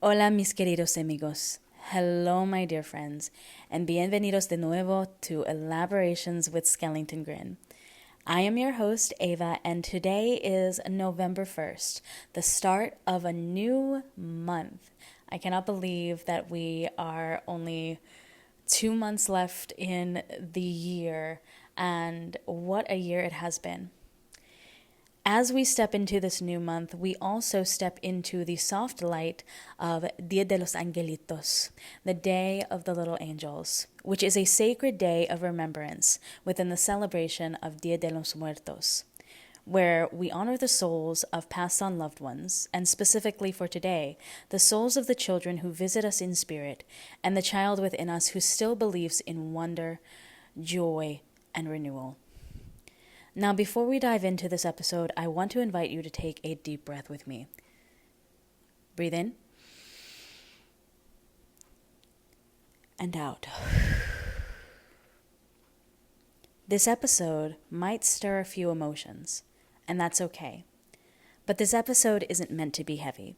Hola mis queridos amigos. Hello my dear friends and bienvenidos de nuevo to Elaborations with SchellingtonGrin. I am your host Ava and today is November 1st, the start of a new month. I cannot believe that we are only 2 months left in the year and what a year it has been. As we step into this new month, we also step into the soft light of Dia de los Angelitos, the Day of the Little Angels, which is a sacred day of remembrance within the celebration of Dia de los Muertos, where we honor the souls of passed on loved ones, and specifically for today, the souls of the children who visit us in spirit, and the child within us who still believes in wonder, joy, and renewal. Now, before we dive into this episode, I want to invite you to take a deep breath with me. Breathe in and out. This episode might stir a few emotions, and that's okay. But this episode isn't meant to be heavy.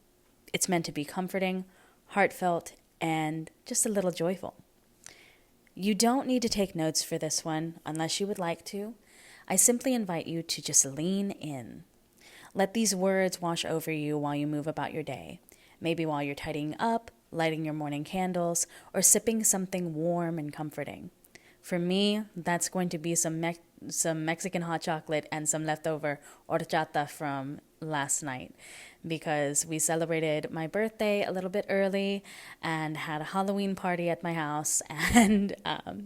It's meant to be comforting, heartfelt, and just a little joyful. You don't need to take notes for this one unless you would like to. I simply invite you to just lean in. Let these words wash over you while you move about your day. Maybe while you're tidying up, lighting your morning candles, or sipping something warm and comforting. For me, that's going to be some Mexican hot chocolate and some leftover horchata from last night, because we celebrated my birthday a little bit early and had a Halloween party at my house, and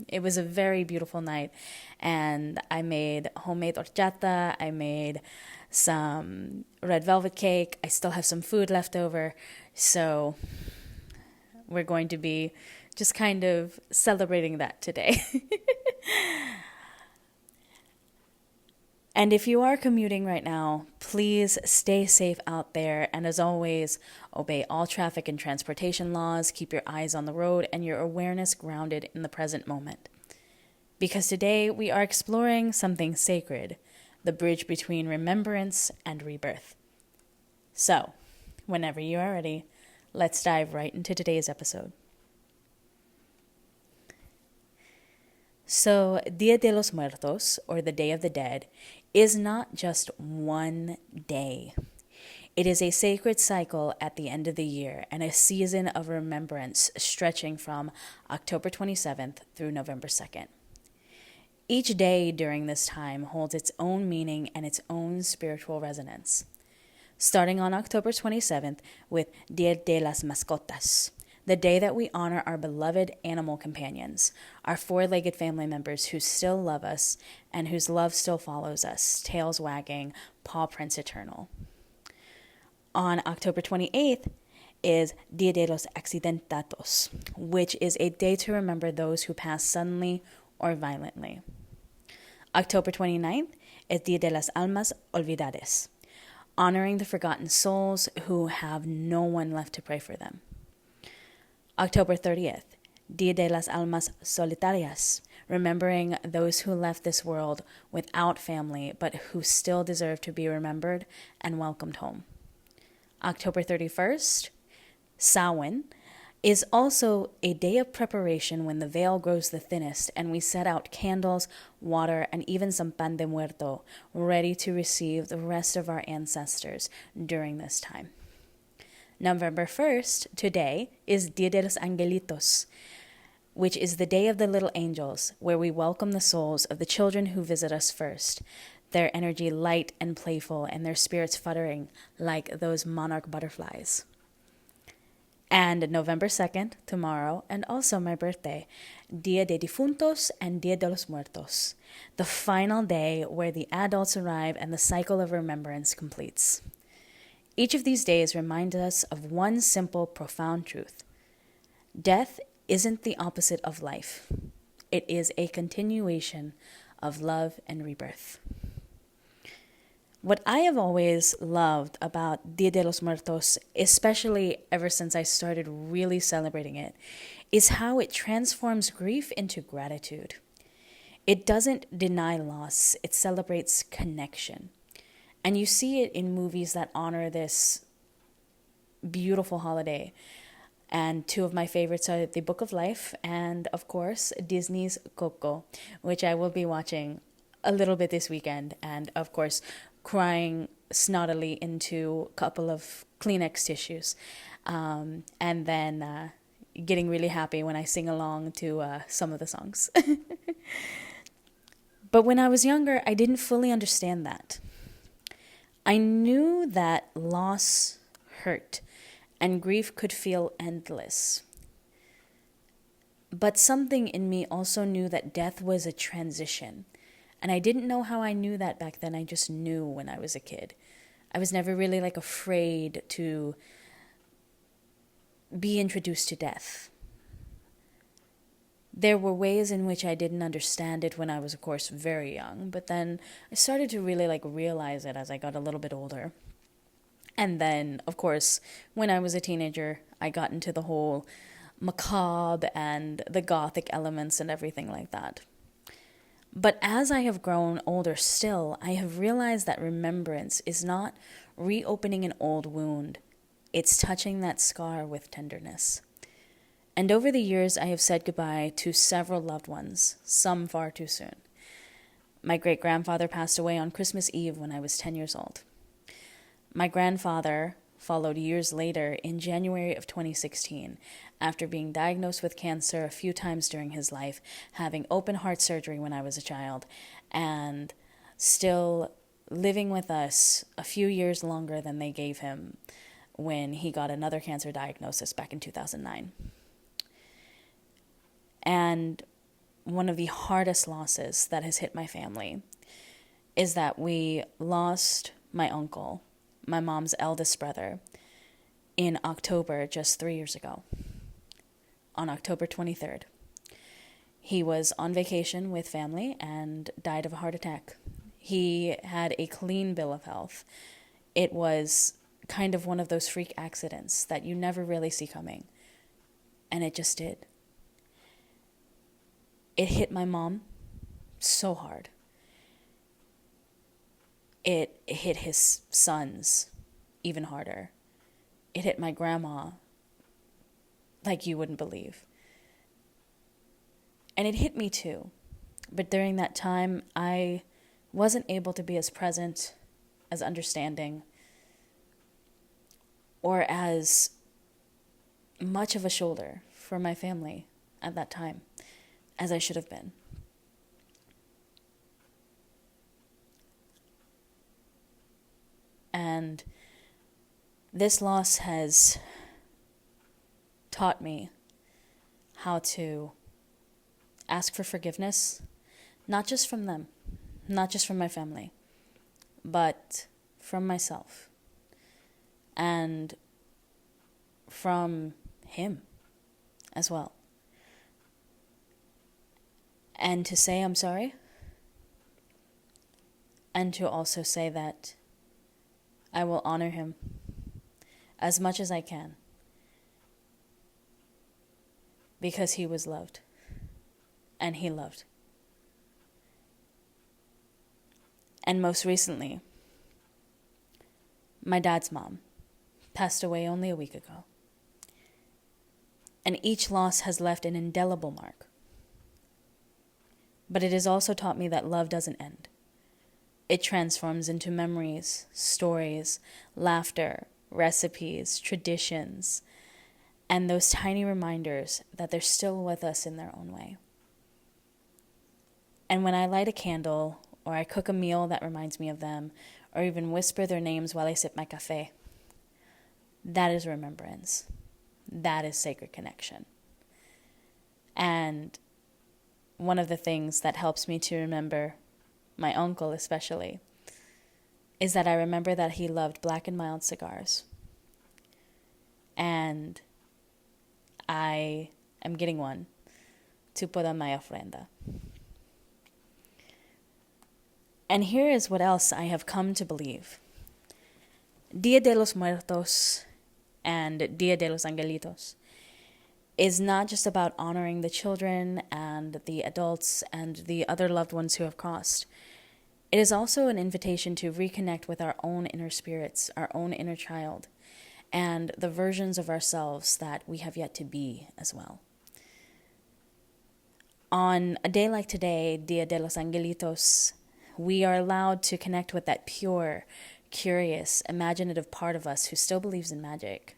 it was a very beautiful night. And I made homemade horchata, I made some red velvet cake, I still have some food left over, so we're going to be just kind of celebrating that today. And if you are commuting right now, please stay safe out there. And as always, obey all traffic and transportation laws, keep your eyes on the road, and your awareness grounded in the present moment. Because today we are exploring something sacred, the bridge between remembrance and rebirth. So, whenever you are ready, let's dive right into today's episode. So, Dia de los Muertos, or the Day of the Dead, is not just one day. It is a sacred cycle at the end of the year and a season of remembrance stretching from October 27th through November 2nd. Each day during this time holds its own meaning and its own spiritual resonance. Starting on October 27th with Dia de las Mascotas, the day that we honor our beloved animal companions, our four-legged family members who still love us and whose love still follows us, tails wagging, paw prints eternal. On October 28th is Dia de los Accidentados, which is a day to remember those who pass suddenly or violently. October 29th is Dia de las Almas Olvidadas, honoring the forgotten souls who have no one left to pray for them. October 30th, Dia de las Almas Solitarias, remembering those who left this world without family but who still deserve to be remembered and welcomed home. October 31st, Samhain, is also a day of preparation when the veil grows the thinnest and we set out candles, water, and even some pan de muerto, ready to receive the rest of our ancestors during this time. November 1st, today, is Dia de los Angelitos, which is the Day of the Little Angels, where we welcome the souls of the children who visit us first, their energy light and playful and their spirits fluttering like those monarch butterflies. And November 2nd, tomorrow, and also my birthday, Dia de Difuntos and Dia de los Muertos, the final day where the adults arrive and the cycle of remembrance completes. Each of these days reminds us of one simple, profound truth. Death isn't the opposite of life. It is a continuation of love and rebirth. What I have always loved about Dia de los Muertos, especially ever since I started really celebrating it, is how it transforms grief into gratitude. It doesn't deny loss, it celebrates connection. And you see it in movies that honor this beautiful holiday. And two of my favorites are The Book of Life and, of course, Disney's Coco, which I will be watching a little bit this weekend. And, of course, crying snottily into a couple of Kleenex tissues. And then getting really happy when I sing along to some of the songs. But when I was younger, I didn't fully understand that. I knew that loss hurt and grief could feel endless. But something in me also knew that death was a transition. And I didn't know how I knew that back then. I just knew when I was a kid. I was never really afraid to be introduced to death. There were ways in which I didn't understand it when I was, of course, very young. But then I started to really realize it as I got a little bit older. And then, of course, when I was a teenager, I got into the whole macabre and the Gothic elements and everything like that. But as I have grown older still, I have realized that remembrance is not reopening an old wound. It's touching that scar with tenderness. And over the years, I have said goodbye to several loved ones, some far too soon. My great-grandfather passed away on Christmas Eve when I was 10 years old. My grandfather followed years later in January of 2016 after being diagnosed with cancer a few times during his life, having open heart surgery when I was a child, and still living with us a few years longer than they gave him when he got another cancer diagnosis back in 2009. And one of the hardest losses that has hit my family is that we lost my uncle, my mom's eldest brother, in October just 3 years ago, on October 23rd. He was on vacation with family and died of a heart attack. He had a clean bill of health. It was kind of one of those freak accidents that you never really see coming. And it just did. It hit my mom so hard. It hit his sons even harder. It hit my grandma like you wouldn't believe. And it hit me too. But during that time, I wasn't able to be as present, as understanding, or as much of a shoulder for my family at that time as I should have been. And this loss has taught me how to ask for forgiveness, not just from them, not just from my family, but from myself and from him as well. And to say I'm sorry, and to also say that I will honor him as much as I can, because he was loved and he loved. And most recently, my dad's mom passed away only a week ago. And each loss has left an indelible mark. But it has also taught me that love doesn't end. It transforms into memories, stories, laughter, recipes, traditions, and those tiny reminders that they're still with us in their own way. And when I light a candle, or I cook a meal that reminds me of them, or even whisper their names while I sip my café, that is remembrance. That is sacred connection. And one of the things that helps me to remember my uncle especially is that I remember that he loved black and mild cigars. And I am getting one to put on my ofrenda. And here is what else I have come to believe. Dia de los Muertos and Dia de los Angelitos is not just about honoring the children and the adults and the other loved ones who have crossed. It is also an invitation to reconnect with our own inner spirits, our own inner child, and the versions of ourselves that we have yet to be as well. On a day like today, Dia de los Angelitos, we are allowed to connect with that pure, curious, imaginative part of us who still believes in magic,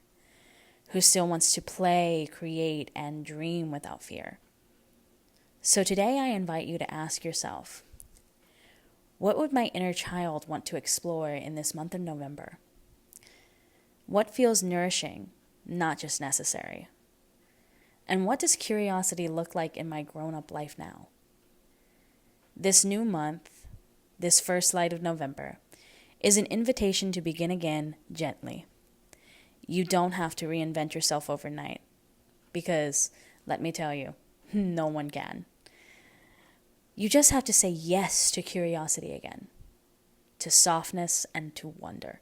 who still wants to play, create, and dream without fear. So today I invite you to ask yourself, what would my inner child want to explore in this month of November? What feels nourishing, not just necessary? And what does curiosity look like in my grown-up life now? This new month, this first light of November, is an invitation to begin again gently. You don't have to reinvent yourself overnight, because, let me tell you, no one can. You just have to say yes to curiosity again, to softness and to wonder.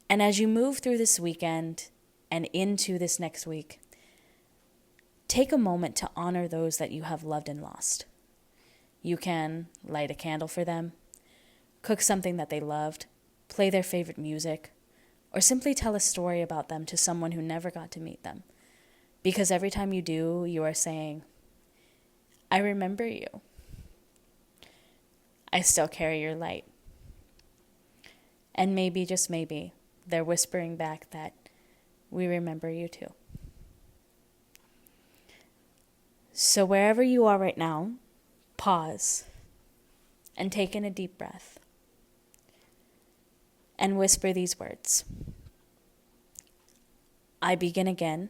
And as you move through this weekend and into this next week, take a moment to honor those that you have loved and lost. You can light a candle for them, cook something that they loved, play their favorite music, or simply tell a story about them to someone who never got to meet them. Because every time you do, you are saying, I remember you. I still carry your light. And maybe, just maybe, they're whispering back that we remember you too. So wherever you are right now, pause and take in a deep breath and whisper these words. I begin again,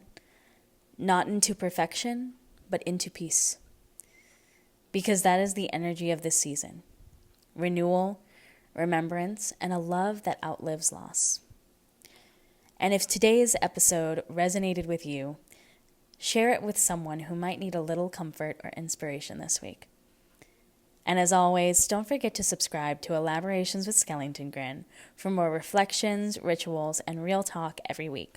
not into perfection, but into peace. Because that is the energy of this season. Renewal, remembrance, and a love that outlives loss. And if today's episode resonated with you, share it with someone who might need a little comfort or inspiration this week. And as always, don't forget to subscribe to Elaborations with SchellingtonGrin for more reflections, rituals, and real talk every week.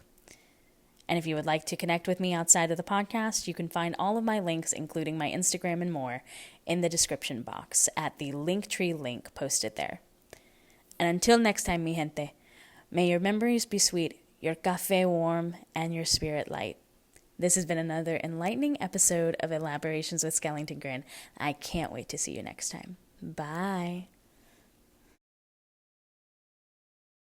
And if you would like to connect with me outside of the podcast, you can find all of my links, including my Instagram and more, in the description box at the Linktree link posted there. And until next time, mi gente, may your memories be sweet, your café warm, and your spirit light. This has been another enlightening episode of Elaborations with SchellingtonGrin. I can't wait to see you next time. Bye.